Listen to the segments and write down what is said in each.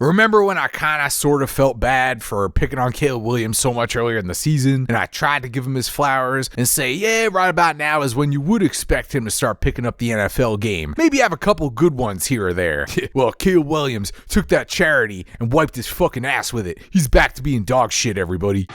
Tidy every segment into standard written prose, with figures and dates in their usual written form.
Remember when I kinda sorta felt bad for picking on Caleb Williams so much earlier in the season, and I tried to give him his flowers and say, yeah, right about now is when you would expect him to start picking up the NFL game. Maybe have a couple good ones here or there. Well, Caleb Williams took that charity and wiped his fucking ass with it. He's back to being dog shit, everybody.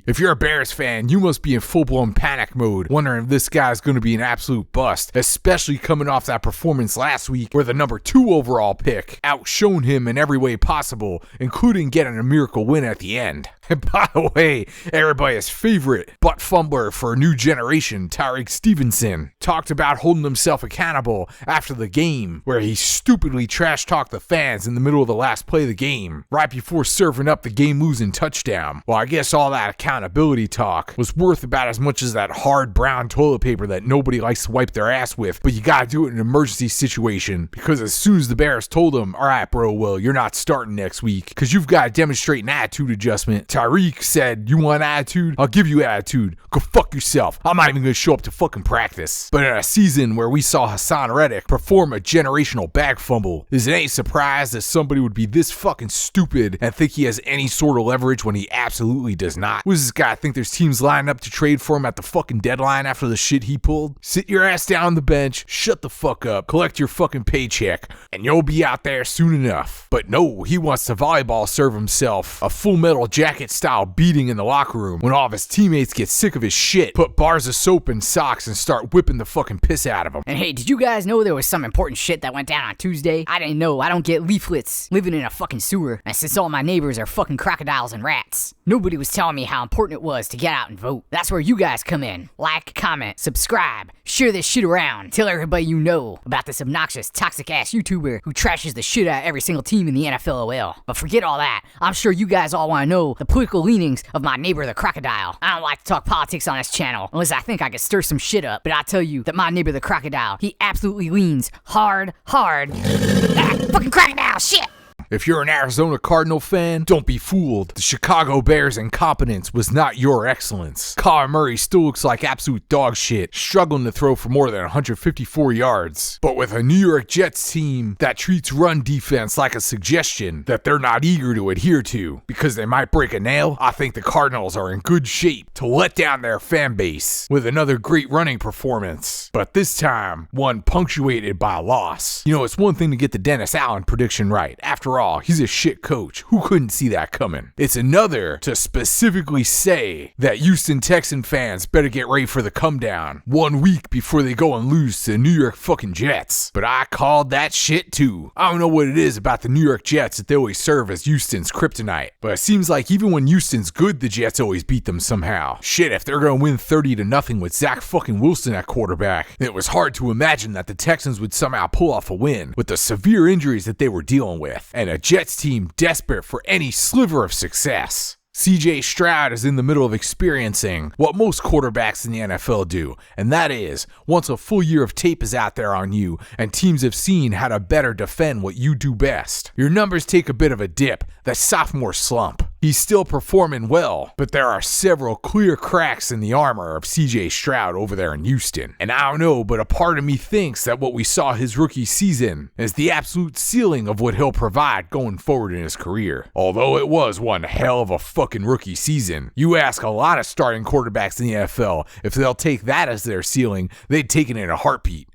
If you're a Bears fan, you must be in full-blown panic mode, wondering if this guy's going to be an absolute bust, especially coming off that performance last week where the number 2 overall pick outshone him in every way possible, including getting a miracle win at the end. And by the way, everybody's favorite butt fumbler for a new generation, Tyreek Stevenson, talked about holding himself accountable after the game, where he stupidly trash-talked the fans in the middle of the last play of the game, right before serving up the game-losing touchdown. Well, I guess all that accountability talk was worth about as much as that hard brown toilet paper that nobody likes to wipe their ass with, but you gotta do it in an emergency situation, because as soon as the Bears told him, alright bro, well, you're not starting next week, because you've got to demonstrate an attitude adjustment, Tyreek said, you want attitude? I'll give you attitude. Go fuck yourself. I'm not even gonna show up to fucking practice. But in a season where we saw Hassan Reddick perform a generational bag fumble, is it any surprise that somebody would be this fucking stupid and think he has any sort of leverage when he absolutely does not? Was this guy think there's teams lining up to trade for him at the fucking deadline after the shit he pulled? Sit your ass down on the bench, shut the fuck up, collect your fucking paycheck, and you'll be out there soon enough. But no, he wants to volleyball serve himself a Full Metal Jacket style beating in the locker room when all of his teammates get sick of his shit, put bars of soap in socks and start whipping the fucking piss out of him. And hey, did you guys know there was some important shit that went down on Tuesday? I didn't know. I don't get leaflets living in a fucking sewer, and since all my neighbors are fucking crocodiles and rats, nobody was telling me how important it was to get out and vote. That's where you guys come in. Like, comment, subscribe, share this shit around, tell everybody you know about this obnoxious, toxic ass YouTuber who trashes the shit out of every single team in the NFLOL. But forget all that. I'm sure you guys all want to know the political leanings of my neighbor the crocodile. I don't like to talk politics on this channel unless I think I could stir some shit up, but I'll tell you that my neighbor the crocodile, he absolutely leans hard. Fucking crocodile, shit! If you're an Arizona Cardinal fan, don't be fooled. The Chicago Bears' incompetence was not your excellence. Kyler Murray still looks like absolute dog shit, struggling to throw for more than 154 yards. But with a New York Jets team that treats run defense like a suggestion that they're not eager to adhere to because they might break a nail, I think the Cardinals are in good shape to let down their fan base with another great running performance. But this time, one punctuated by a loss. You know, it's one thing to get the Dennis Allen prediction right. After all, he's a shit coach. Who couldn't see that coming? It's another to specifically say that Houston Texan fans better get ready for the come down 1 week before they go and lose to the New York fucking Jets. But I called that shit too. I don't know what it is about the New York Jets that they always serve as Houston's kryptonite. But it seems like even when Houston's good, the Jets always beat them somehow. Shit, if they're gonna win 30-0 with Zach fucking Wilson at quarterback, it was hard to imagine that the Texans would somehow pull off a win with the severe injuries that they were dealing with. And a Jets team desperate for any sliver of success. CJ Stroud is in the middle of experiencing what most quarterbacks in the NFL do, and that is, once a full year of tape is out there on you, and teams have seen how to better defend what you do best, your numbers take a bit of a dip, that sophomore slump. He's still performing well, but there are several clear cracks in the armor of CJ Stroud over there in Houston. And I don't know, but a part of me thinks that what we saw his rookie season is the absolute ceiling of what he'll provide going forward in his career. Although it was one hell of a fucking rookie season. You ask a lot of starting quarterbacks in the NFL if they'll take that as their ceiling, they'd take it in a heartbeat.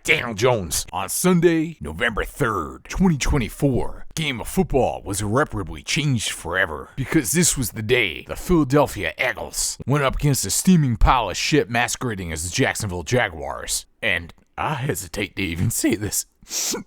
Daniel Jones. On Sunday, November 3rd, 2024, game of football was irreparably changed forever because this was the day the Philadelphia Eagles went up against a steaming pile of shit masquerading as the Jacksonville Jaguars. And I hesitate to even say this.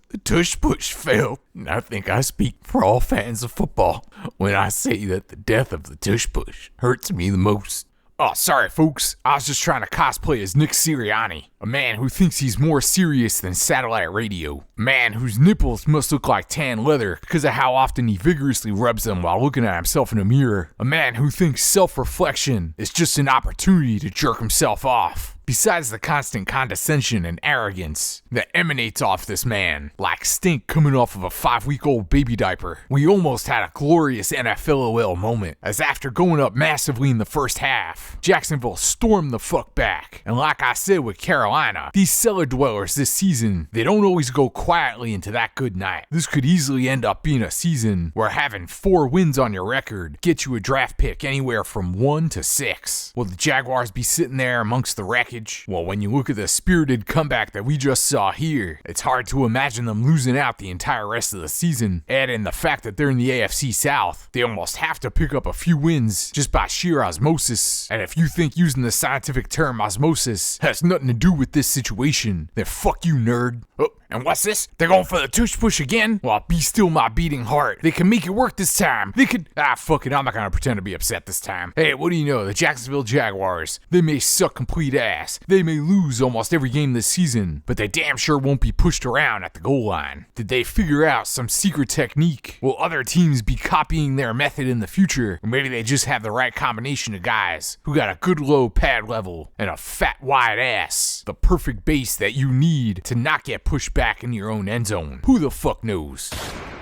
The tush push failed, and I think I speak for all fans of football when I say that the death of the tush push hurts me the most. Oh, sorry folks, I was just trying to cosplay as Nick Sirianni. A man who thinks he's more serious than satellite radio. A man whose nipples must look like tan leather because of how often he vigorously rubs them while looking at himself in a mirror. A man who thinks self-reflection is just an opportunity to jerk himself off. Besides the constant condescension and arrogance that emanates off this man, like stink coming off of a 5-week-old baby diaper, we almost had a glorious NFLOL moment, as after going up massively in the first half, Jacksonville stormed the fuck back. And like I said with Carolina, these cellar dwellers this season, they don't always go quietly into that good night. This could easily end up being a season where having 4 wins on your record gets you a draft pick anywhere from 1 to 6. Will the Jaguars be sitting there amongst the wreckage? Well, when you look at the spirited comeback that we just saw here, it's hard to imagine them losing out the entire rest of the season. Add in the fact that they're in the AFC South, they almost have to pick up a few wins just by sheer osmosis. And if you think using the scientific term osmosis has nothing to do with this situation, then fuck you, nerd. Oh, and what's this? They're going for the tush push again? Well, be still my beating heart. They can make it work this time. They could... fuck it, I'm not gonna pretend to be upset this time. Hey, what do you know? The Jacksonville Jaguars, they may suck complete ass. They may lose almost every game this season, but they damn sure won't be pushed around at the goal line. Did they figure out some secret technique? Will other teams be copying their method in the future? Or maybe they just have the right combination of guys who got a good low pad level and a fat wide ass. The perfect base that you need to not get pushed back in your own end zone. Who the fuck knows?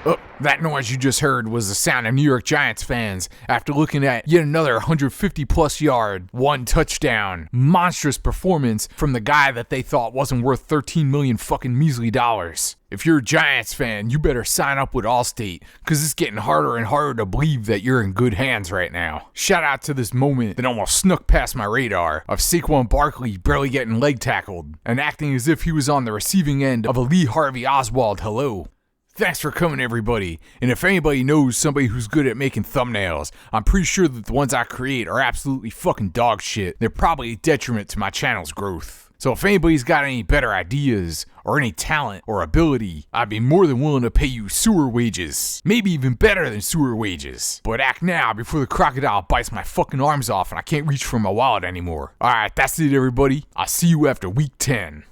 Oh, that noise you just heard was the sound of New York Giants fans after looking at yet another 150 plus yard, 1 touchdown, monstrous performance from the guy that they thought wasn't worth 13 million fucking measly dollars. If you're a Giants fan, you better sign up with Allstate, cause it's getting harder and harder to believe that you're in good hands right now. Shout out to this moment that almost snuck past my radar of Saquon Barkley barely getting leg tackled and acting as if he was on the receiving end of a Lee Harvey Oswald hello. Thanks for coming, everybody. And if anybody knows somebody who's good at making thumbnails, I'm pretty sure that the ones I create are absolutely fucking dog shit. They're probably a detriment to my channel's growth. So if anybody's got any better ideas, or any talent or ability, I'd be more than willing to pay you sewer wages. Maybe even better than sewer wages. But act now before the crocodile bites my fucking arms off and I can't reach for my wallet anymore. Alright, that's it, everybody. I'll see you after week 10.